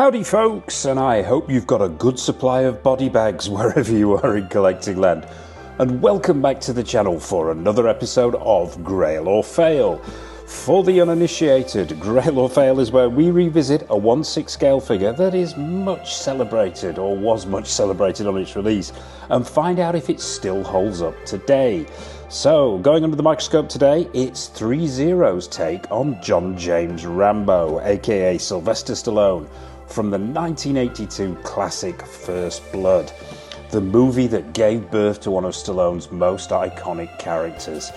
Howdy folks, and I hope you've got a good supply of body bags wherever you are in collecting land. And welcome back to the channel for another episode of Grail or Fail. For the uninitiated, Grail or Fail is where we revisit a 1/6 scale figure that is much celebrated, or was much celebrated on its release, and find out if it still holds up today. So, going under the microscope today, it's Threezero's take on John James Rambo, aka Sylvester Stallone, from the 1982 classic First Blood, the movie that gave birth to one of Stallone's most iconic characters.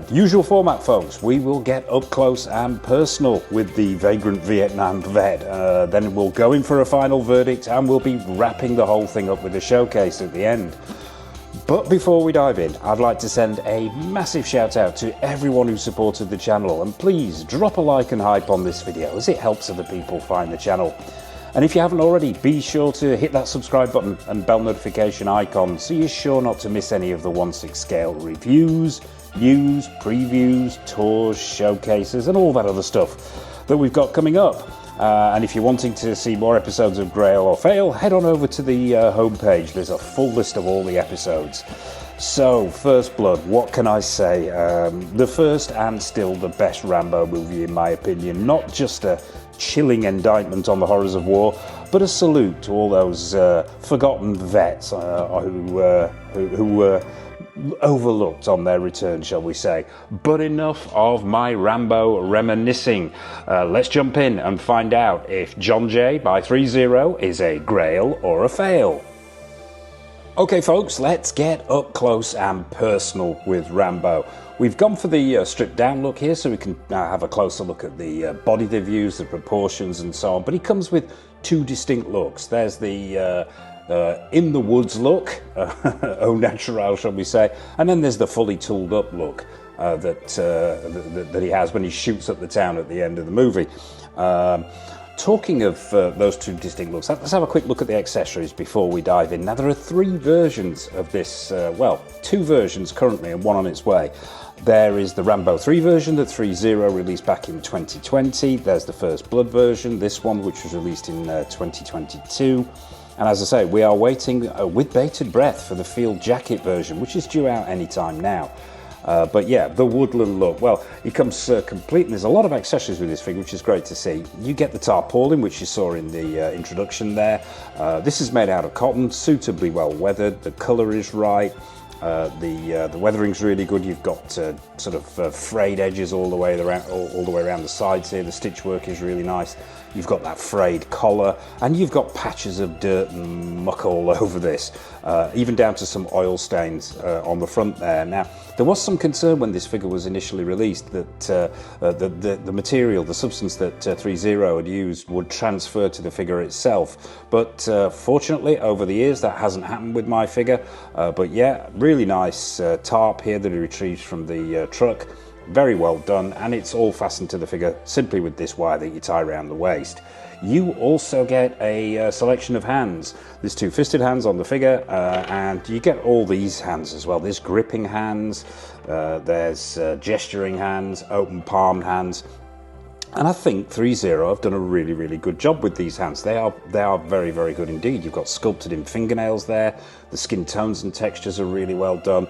Usual format, folks. We will get up close and personal with the vagrant Vietnam vet. Then we'll go in for a final verdict, and we'll be wrapping the whole thing up with a showcase at the end. But before we dive in, I'd like to send a massive shout out to everyone who supported the channel, and please drop a like and hype on this video as it helps other people find the channel. And if you haven't already, be sure to hit that subscribe button and bell notification icon so you're sure not to miss any of the 1/6 scale reviews, news, previews, tours, showcases, and all that other stuff that we've got coming up. And if you're wanting to see more episodes of Grail or Fail, head on over to the homepage. There's a full list of all the episodes. So, First Blood, what can I say? The first and still the best Rambo movie in my opinion. Not just a chilling indictment on the horrors of war, but a salute to all those forgotten vets who were overlooked on their return, shall we say. But enough of my Rambo reminiscing. Let's jump in and find out if John J by Threezero is a Grail or a Fail. Okay folks, let's get up close and personal with Rambo. We've gone for the stripped down look here so we can have a closer look at the body they've used, the proportions and so on, but he comes with two distinct looks. There's the in the woods look, au naturel shall we say, and then there's the fully tooled up look that he has when he shoots up the town at the end of the movie. Talking of those two distinct looks, let's have a quick look at the accessories before we dive in. Now there are three versions of this, well, two versions currently and one on its way. There is the Rambo 3 version that Threezero released back in 2020. There's the First Blood version, this one, which was released in 2022. And as I say, we are waiting with bated breath for the field jacket version, which is due out any time now. But yeah, the woodland look, well, it comes complete, and there's a lot of accessories with this figure, which is great to see. You get the tarpaulin, which you saw in the introduction there. This is made out of cotton, suitably well weathered. The colour is right. The weathering's really good. You've got sort of frayed edges all the way around the sides here. The stitch work is really nice. You've got that frayed collar, and you've got patches of dirt and muck all over this, even down to some oil stains on the front there. Now, there was some concern when this figure was initially released that the material, the substance that Threezero had used would transfer to the figure itself. But fortunately, over the years, that hasn't happened with my figure. But yeah, really nice tarp here that he retrieved from the truck. Very well done, and it's all fastened to the figure simply with this wire that you tie around the waist. You also get a selection of hands. There's two fisted hands on the figure, and you get all these hands as well. There's gripping hands, there's gesturing hands, open palmed hands. And I think Threezero have done a really, really good job with these hands. They are very, very good indeed. You've got sculpted in fingernails there. The skin tones and textures are really well done.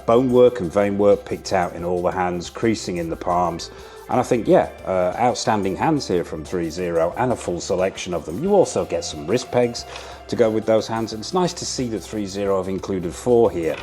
Bone work and vein work picked out in all the hands, creasing in the palms. And I think, yeah, outstanding hands here from Threezero, and a full selection of them. You also get some wrist pegs to go with those hands. And it's nice to see that Threezero have included 4 here.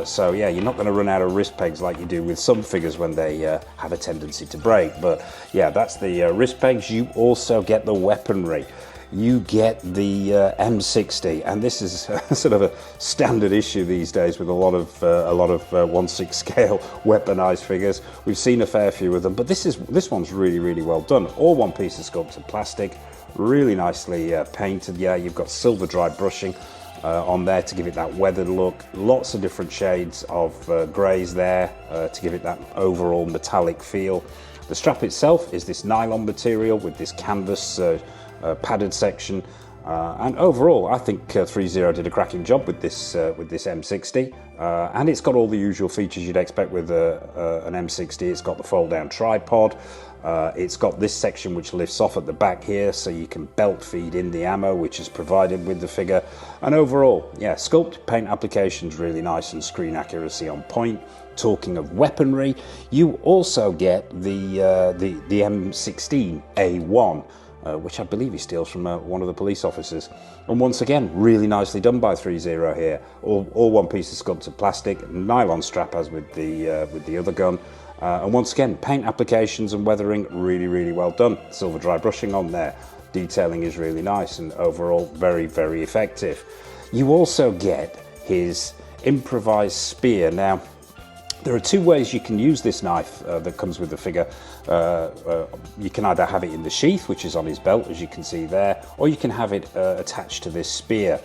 So yeah, you're not going to run out of wrist pegs like you do with some figures when they have a tendency to break. But yeah, that's the wrist pegs. You also get the weaponry. You get the M60, and this is sort of a standard issue these days with a lot of 1/6 scale weaponized figures. We've seen a fair few of them, but this one's really, really well done. All one piece of sculpted plastic, really nicely painted. Yeah, you've got silver dry brushing on there to give it that weathered look. Lots of different shades of greys there to give it that overall metallic feel. The strap itself is this nylon material with this canvas padded section. And overall, I think Threezero did a cracking job with this M60, and it's got all the usual features you'd expect with an M60. It's got the fold-down tripod. It's got this section which lifts off at the back here, so you can belt feed in the ammo, which is provided with the figure. And overall, yeah, sculpt, paint application's really nice, and screen accuracy on point. Talking of weaponry, you also get the M16A1. Which I believe he steals from one of the police officers. And once again, really nicely done by Threezero here. All one piece of sculpted plastic, nylon strap as with the other gun. And once again, paint applications and weathering, really, really well done. Silver dry brushing on there. Detailing is really nice and overall very, very effective. You also get his improvised spear. Now, there are two ways you can use this knife that comes with the figure. You can either have it in the sheath, which is on his belt, as you can see there, or you can have it attached to this spear.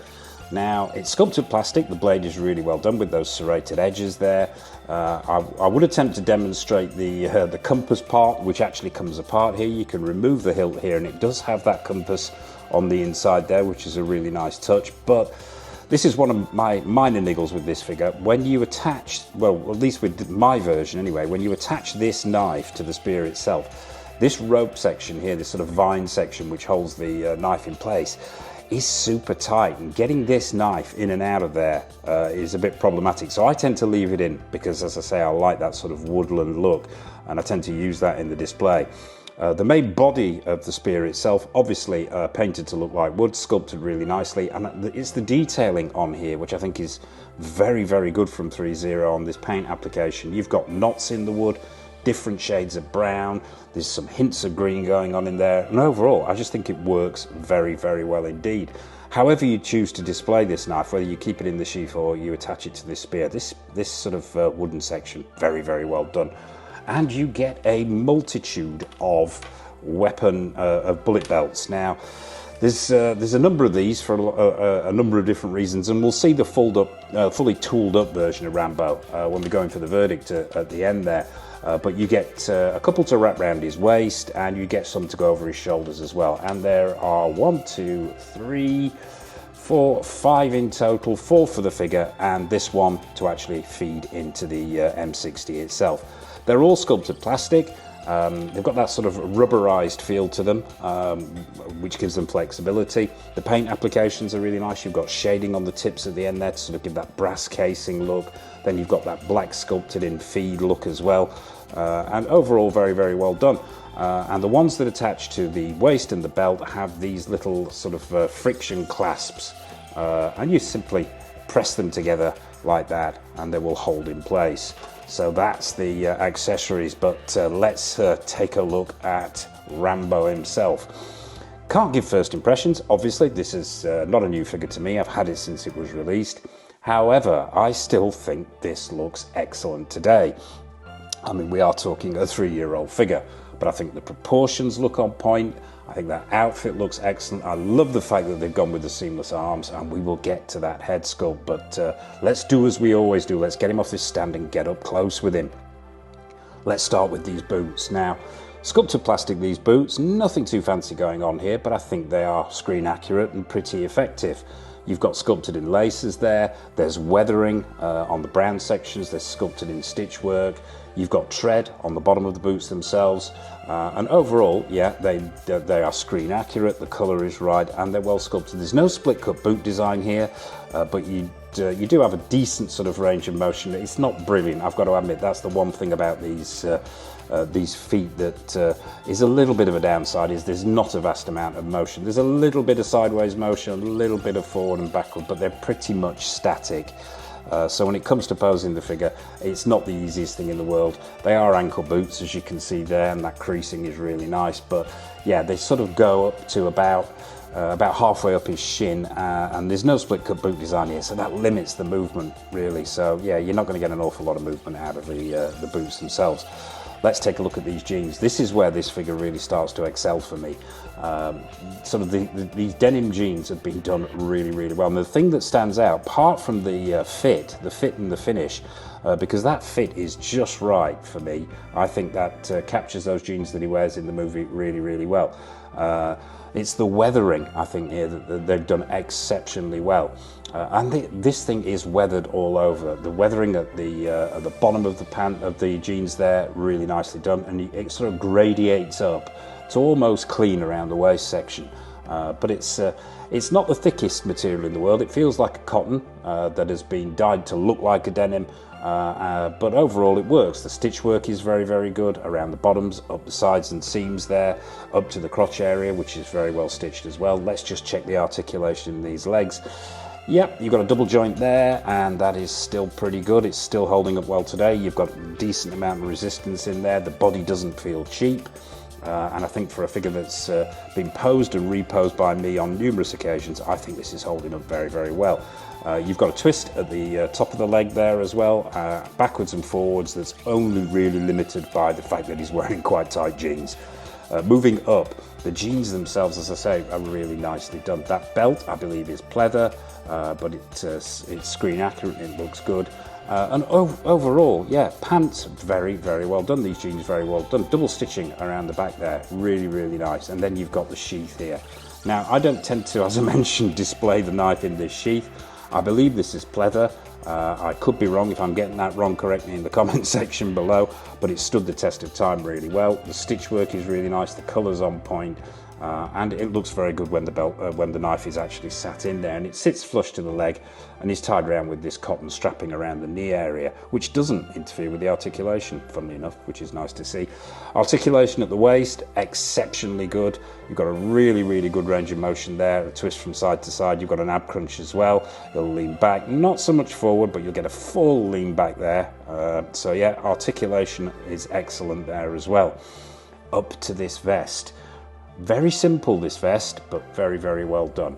Now, it's sculpted plastic. The blade is really well done with those serrated edges there. I would attempt to demonstrate the compass part, which actually comes apart here. You can remove the hilt here, and it does have that compass on the inside there, which is a really nice touch. But this is one of my minor niggles with this figure. When you attach, well, at least with my version anyway, when you attach this knife to the spear itself, this rope section here, this sort of vine section which holds the knife in place, is super tight, and getting this knife in and out of there is a bit problematic. So I tend to leave it in because, as I say, I like that sort of woodland look, and I tend to use that in the display. The main body of the spear itself, obviously painted to look like wood, sculpted really nicely, and it's the detailing on here which I think is very, very good from Threezero on this paint application. You've got knots in the wood, different shades of brown, there's some hints of green going on in there, and overall I just think it works very, very well indeed. However you choose to display this knife, whether you keep it in the sheath or you attach it to this spear, this sort of wooden section, very, very well done. And you get a multitude of of bullet belts. Now, there's a number of these for a number of different reasons, and we'll see the fully tooled up version of Rambo when we're going for the verdict at the end there. But you get a couple to wrap around his waist, and you get some to go over his shoulders as well. And there are 1, 2, 3, 4, 5 in total, 4 for the figure, and this one to actually feed into the M60 itself. They're all sculpted plastic. They've got that sort of rubberized feel to them, which gives them flexibility. The paint applications are really nice. You've got shading on the tips at the end there to sort of give that brass casing look. Then you've got that black sculpted in feed look as well. And overall, very, very well done. And the ones that attach to the waist and the belt have these little sort of friction clasps. And you simply press them together like that, and they will hold in place. So that's the accessories, but let's take a look at Rambo himself. Can't give first impressions, obviously. This is not a new figure to me. I've had it since it was released. However, I still think this looks excellent today. I mean, we are talking a 3-year-old figure, but I think the proportions look on point. I think that outfit looks excellent. I love the fact that they've gone with the seamless arms, and we will get to that head sculpt, but let's do as we always do. Let's get him off this stand and get up close with him. Let's start with these boots. Now, sculpted plastic, these boots, nothing too fancy going on here, but I think they are screen accurate and pretty effective. You've got sculpted in laces there, there's weathering on the brown sections, there's sculpted in stitch work, you've got tread on the bottom of the boots themselves, and overall, yeah, they are screen accurate, the colour is right, and they're well sculpted. There's no split cut boot design here, but you do have a decent sort of range of motion. It's not brilliant, I've got to admit. That's the one thing about these feet that is a little bit of a downside, is there's not a vast amount of motion. There's a little bit of sideways motion, a little bit of forward and backward, but they're pretty much static. So when it comes to posing the figure, it's not the easiest thing in the world. They are ankle boots, as you can see there, and that creasing is really nice. But yeah, they sort of go up to about halfway up his shin, and there's no split cut boot design here, so that limits the movement really. So yeah, you're not going to get an awful lot of movement out of the boots themselves. Let's take a look at these jeans. This is where this figure really starts to excel for me. Sort of these denim jeans have been done really, really well. And the thing that stands out, apart from the fit and the finish, because that fit is just right for me. I think that captures those jeans that he wears in the movie really, really well. It's the weathering, I think, here that they've done exceptionally well. And this thing is weathered all over. The weathering at the bottom of the pant of the jeans there, really nicely done, and it sort of gradiates up to almost clean around the waist section. But it's not the thickest material in the world. It feels like a cotton that has been dyed to look like a denim, but overall it works. The stitch work is very, very good around the bottoms, up the sides and seams there, up to the crotch area, which is very well stitched as well. Let's just check the articulation in these legs. Yep, you've got a double joint there, and that is still pretty good. It's still holding up well today. You've got a decent amount of resistance in there. The body doesn't feel cheap. And I think for a figure that's been posed and reposed by me on numerous occasions, I think this is holding up very, very well. You've got a twist at the top of the leg there as well, backwards and forwards, that's only really limited by the fact that he's wearing quite tight jeans. Moving up, the jeans themselves, as I say, are really nicely done. That belt, I believe, is pleather, but it's screen accurate, it looks good. And overall, yeah, pants, very, very well done. These jeans, very well done. Double stitching around the back there, really, really nice. And then you've got the sheath here. Now, I don't tend to, as I mentioned, display the knife in this sheath. I believe this is pleather. I could be wrong. If I'm getting that wrong, correct me in the comment section below, but it stood the test of time really well. The stitch work is really nice, the colour's on point, and it looks very good when the knife is actually sat in there, and it sits flush to the leg and is tied around with this cotton strapping around the knee area, which doesn't interfere with the articulation, funnily enough, which is nice to see. Articulation at the waist, exceptionally good. You've got a really, really good range of motion there, a twist from side to side. You've got an ab crunch as well. You'll lean back, not so much forward, but you'll get a full lean back there. So yeah, articulation is excellent there as well. Up to this vest. Very simple, this vest, but very, very well done.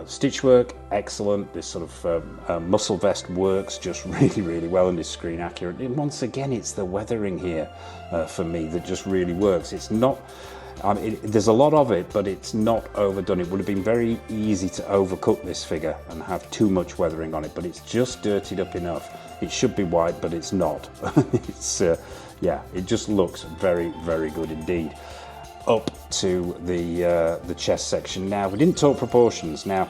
Stitch work, excellent. This sort of muscle vest works just really, really well and is screen accurate. And once again, it's the weathering here for me that just really works. It's not, there's a lot of it, but it's not overdone. It would have been very easy to overcook this figure and have too much weathering on it, but it's just dirtied up enough. It should be white, but it's not. It's, yeah, it just looks very, very good indeed. Up to the chest section now. We didn't talk proportions. Now,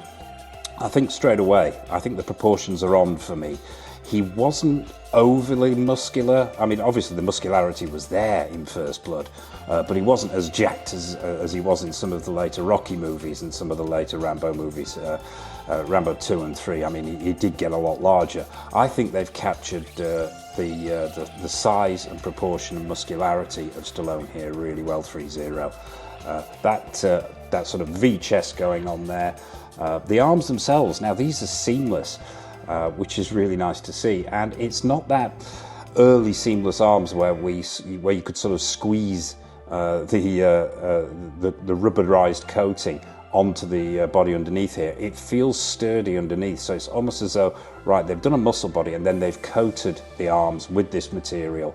I think straight away, I think the proportions are on for me. He wasn't overly muscular. I mean, obviously the muscularity was there in First Blood, but he wasn't as jacked as he was in some of the later Rocky movies and some of the later Rambo movies, Rambo 2 and 3. I mean, he did get a lot larger. I think they've captured the size and proportion and muscularity of Stallone here really well. Threezero. That sort of V chest going on there. The arms themselves, now these are seamless, which is really nice to see, and it's not that early seamless arms where you could sort of squeeze the rubberized coating onto the body underneath here. It feels sturdy underneath, so it's almost as though, right, they've done a muscle body and then they've coated the arms with this material,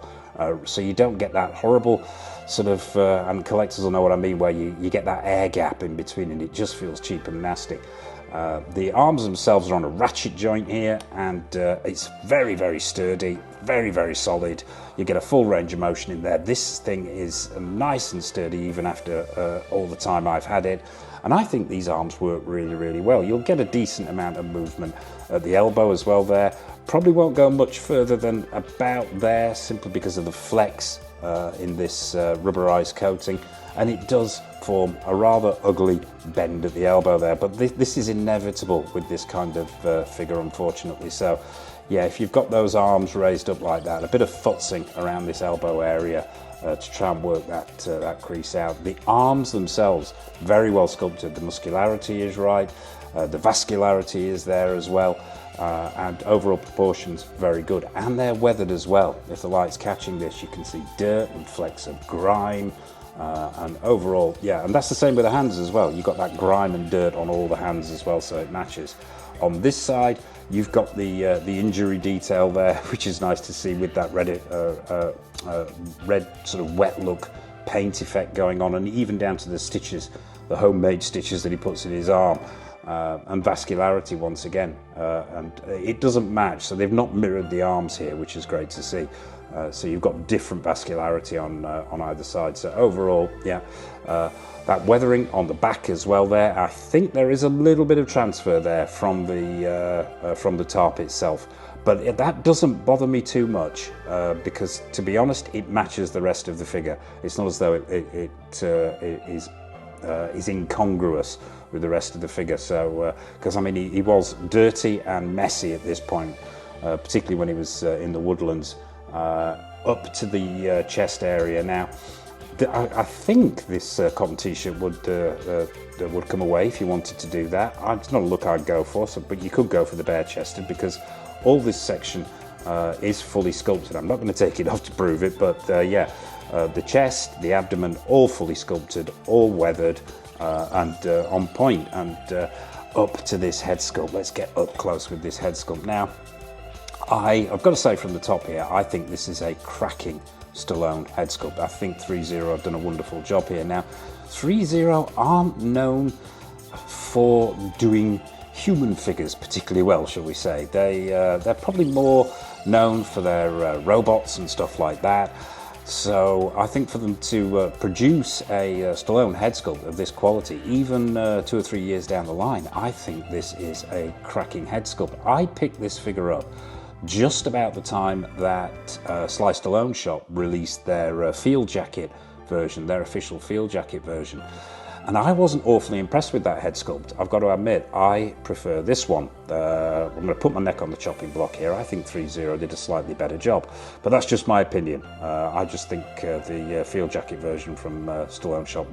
so you don't get that horrible sort of, and collectors will know what I mean, where you get that air gap in between and it just feels cheap and nasty. The arms themselves are on a ratchet joint here, and it's very, very sturdy, very, very solid. You get a full range of motion in there. This thing is nice and sturdy even after all the time I've had it. And I think these arms work really, really well. You'll get a decent amount of movement at the elbow as well there. Probably won't go much further than about there, simply because of the flex in this rubberized coating. And it does form a rather ugly bend at the elbow there, but this is inevitable with this kind of figure, unfortunately. So yeah, if you've got those arms raised up like that, a bit of futzing around this elbow area to try and work that crease out. The arms themselves, very well sculpted. The muscularity is right, the vascularity is there as well, and overall proportions very good, and they're weathered as well. If the light's catching this, you can see dirt and flecks of grime. And overall, yeah, and that's the same with the hands as well. You've got that grime and dirt on all the hands as well, so it matches. On this side, you've got the injury detail there, which is nice to see, with that red sort of wet look paint effect going on, and even down to the stitches, the homemade stitches that he puts in his arm. and vascularity once again, and it doesn't match, so they've not mirrored the arms here, which is great to see. So you've got different vascularity on either side. So overall, yeah, that weathering on the back as well there. I think there is a little bit of transfer there from the tarp itself, but that doesn't bother me too much because, to be honest, it matches the rest of the figure. It's not as though it is incongruous with the rest of the figure. So because I mean he was dirty and messy at this point, particularly when he was in the woodlands, up to the chest area. Now I think this cotton t-shirt would come away if you wanted to do that. It's not a look I'd go for, but you could go for the bare-chested because all this section is fully sculpted. I'm not going to take it off to prove it, but yeah, the chest, the abdomen, all fully sculpted, all weathered, and on point, and up to this head sculpt. Let's get up close with this head sculpt. Now, I've got to say from the top here, I think this is a cracking Stallone head sculpt. I think Threezero have done a wonderful job here. Now, Threezero aren't known for doing human figures particularly well, shall we say. They're probably more known for their robots and stuff like that. So I think for them to produce a Stallone head sculpt of this quality, even 2 or 3 years down the line, I think this is a cracking head sculpt. I picked this figure up just about the time that Sly Stallone Shop released their field jacket version, their official field jacket version. And I wasn't awfully impressed with that head sculpt. I've got to admit, I prefer this one. I'm going to put my neck on the chopping block here. I think Threezero did a slightly better job, but that's just my opinion. I just think the field jacket version from Stallone Shop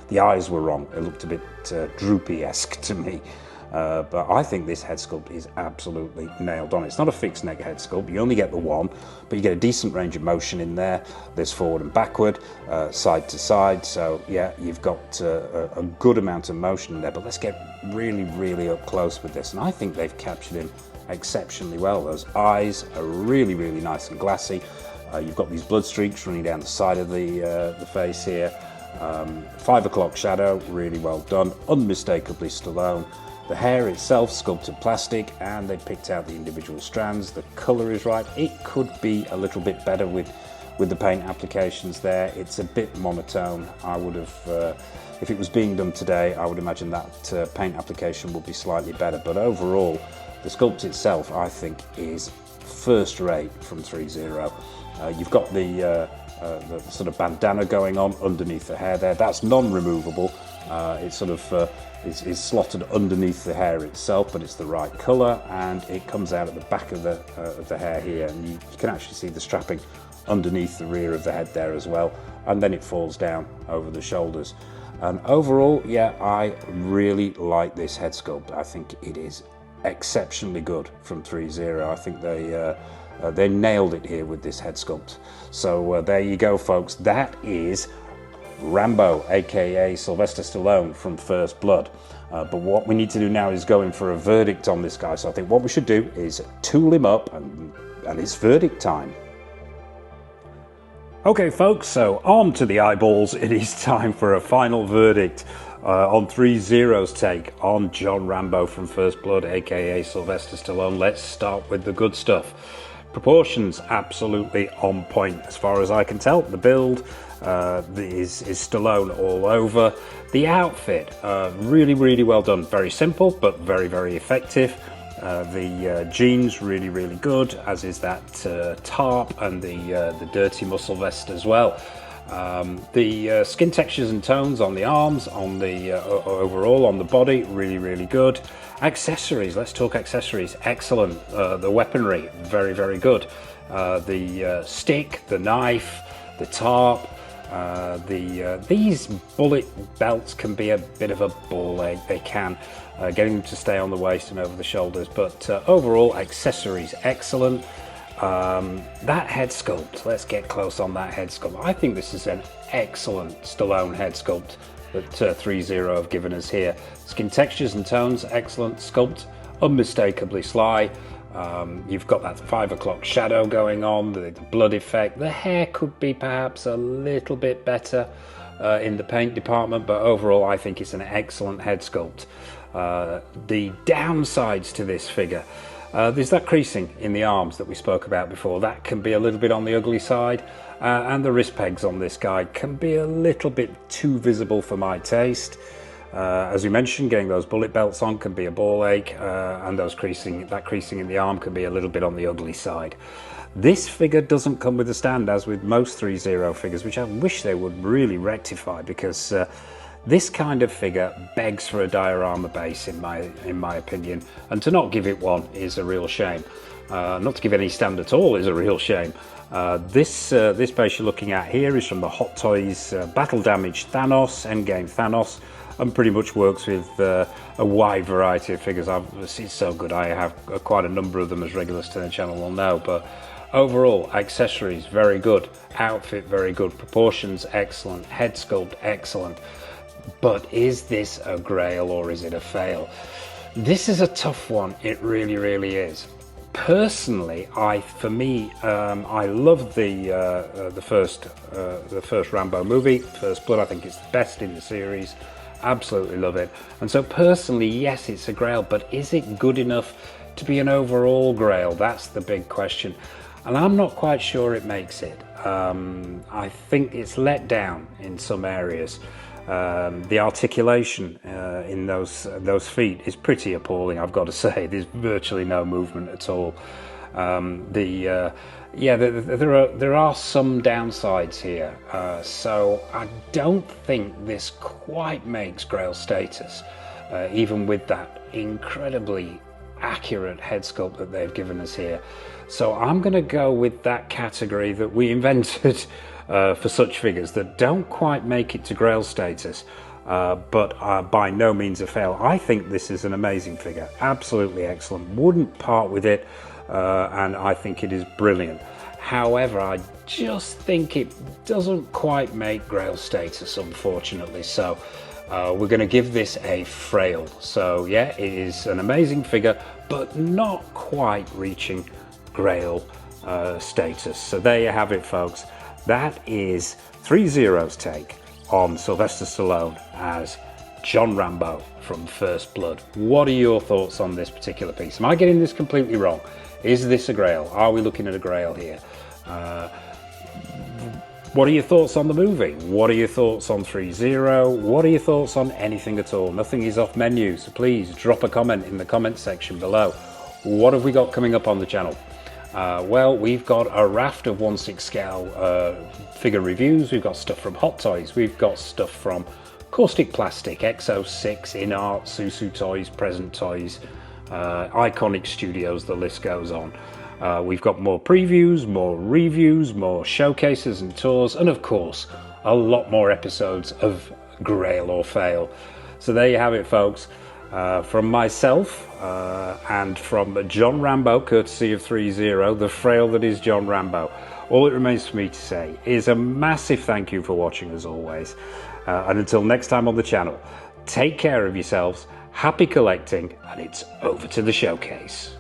the eyes were wrong. It looked a bit droopy-esque to me. But I think this head sculpt is absolutely nailed on. It's not a fixed neck head sculpt, you only get the one, but you get a decent range of motion in there. There's forward and backward, side to side, so yeah, you've got a good amount of motion in there. But let's get really, really up close with this, and I think they've captured him exceptionally well. Those eyes are really, really nice and glassy. You've got these blood streaks running down the side of the face here. 5 o'clock shadow, really well done, unmistakably Stallone. The hair itself, sculpted plastic, and they picked out the individual strands. The colour is right. It could be a little bit better with the paint applications there. It's a bit monotone. I would have, if it was being done today, I would imagine that paint application would be slightly better. But overall, the sculpt itself, I think, is first rate from Threezero. You've got the sort of bandana going on underneath the hair there. That's non-removable. It's sort of is slotted underneath the hair itself, but it's the right colour, and it comes out at the back of the hair here, and you can actually see the strapping underneath the rear of the head there as well, and then it falls down over the shoulders. And overall, yeah, I really like this head sculpt. I think it is exceptionally good from Threezero. I think they nailed it here with this head sculpt. So there you go, folks. That is Rambo, aka Sylvester Stallone from First Blood. But what we need to do now is go in for a verdict on this guy. So I think what we should do is tool him up, and it's verdict time. Okay folks, so armed to the eyeballs, it is time for a final verdict on Threezero's take on John Rambo from First Blood, aka Sylvester Stallone. Let's start with the good stuff. Proportions absolutely on point as far as I can tell. The build is Stallone all over. The outfit, really, really well done. Very simple, but very, very effective. The jeans, really, really good, as is that tarp and the dirty muscle vest as well. The skin textures and tones on the arms, on the overall on the body, really, really good. Accessories, let's talk accessories. Excellent. The weaponry, very, very good. The stick, the knife, the tarp. These bullet belts can be a bit of a ball ache. They can, getting them to stay on the waist and over the shoulders. But overall, accessories excellent. That head sculpt, let's get close on that head sculpt. I think this is an excellent Stallone head sculpt that Threezero have given us here. Skin textures and tones, excellent. Sculpt, unmistakably Sly. You've got that 5 o'clock shadow going on, the blood effect. The hair could be perhaps a little bit better in the paint department, but overall I think it's an excellent head sculpt. The downsides to this figure, there's that creasing in the arms that we spoke about before. That can be a little bit on the ugly side, and the wrist pegs on this guy can be a little bit too visible for my taste. As we mentioned, getting those bullet belts on can be a ball ache, and that creasing in the arm can be a little bit on the ugly side. This figure doesn't come with a stand, as with most Threezero figures, which I wish they would really rectify, because this kind of figure begs for a diorama base, in my opinion, and to not give it one is a real shame. Not to give any stand at all is a real shame. This base you're looking at here is from the Hot Toys Battle Damage Thanos, Endgame Thanos, and pretty much works with a wide variety of figures. It's so good. I have quite a number of them, as regulars to the channel will know, but overall, accessories very good, outfit very good, proportions excellent, head sculpt excellent. But is this a Grail or is it a fail? This is a tough one. It really, really is. Personally, I love the first Rambo movie, First Blood. I think it's the best in the series. Absolutely love it. And so personally, yes, it's a Grail, but is it good enough to be an overall Grail? That's the big question. And I'm not quite sure it makes it. I think it's let down in some areas. The articulation in those feet is pretty appalling, I've got to say. There's virtually no movement at all. There are some downsides here, so I don't think this quite makes Grail status, even with that incredibly accurate head sculpt that they've given us here. So I'm going to go with that category that we invented for such figures that don't quite make it to Grail status, but are by no means a fail. I think this is an amazing figure, absolutely excellent, wouldn't part with it, and I think it is brilliant. However, I just think it doesn't quite make Grail status, unfortunately, so we're going to give this a frail. So yeah, it is an amazing figure, but not quite reaching Grail status. So there you have it, folks. That is Threezero's take on Sylvester Stallone as John Rambo from First Blood. What are your thoughts on this particular piece? Am I getting this completely wrong? Is this a Grail? Are we looking at a Grail here? What are your thoughts on the movie? What are your thoughts on Threezero? What are your thoughts on anything at all? Nothing is off menu, so please drop a comment in the comment section below. What have we got coming up on the channel? Well, we've got a raft of 1/6 scale figure reviews. We've got stuff from Hot Toys. We've got stuff from Caustic Plastic, X06, InArt, Susu Toys, Present Toys, Iconic Studios, the list goes on. We've got more previews, more reviews, more showcases and tours, and of course, a lot more episodes of Grail or Fail. So there you have it, folks. From myself and from John Rambo, courtesy of Threezero, the frail that is John Rambo, all it remains for me to say is a massive thank you for watching, as always. And until next time on the channel, take care of yourselves, happy collecting, and it's over to the showcase.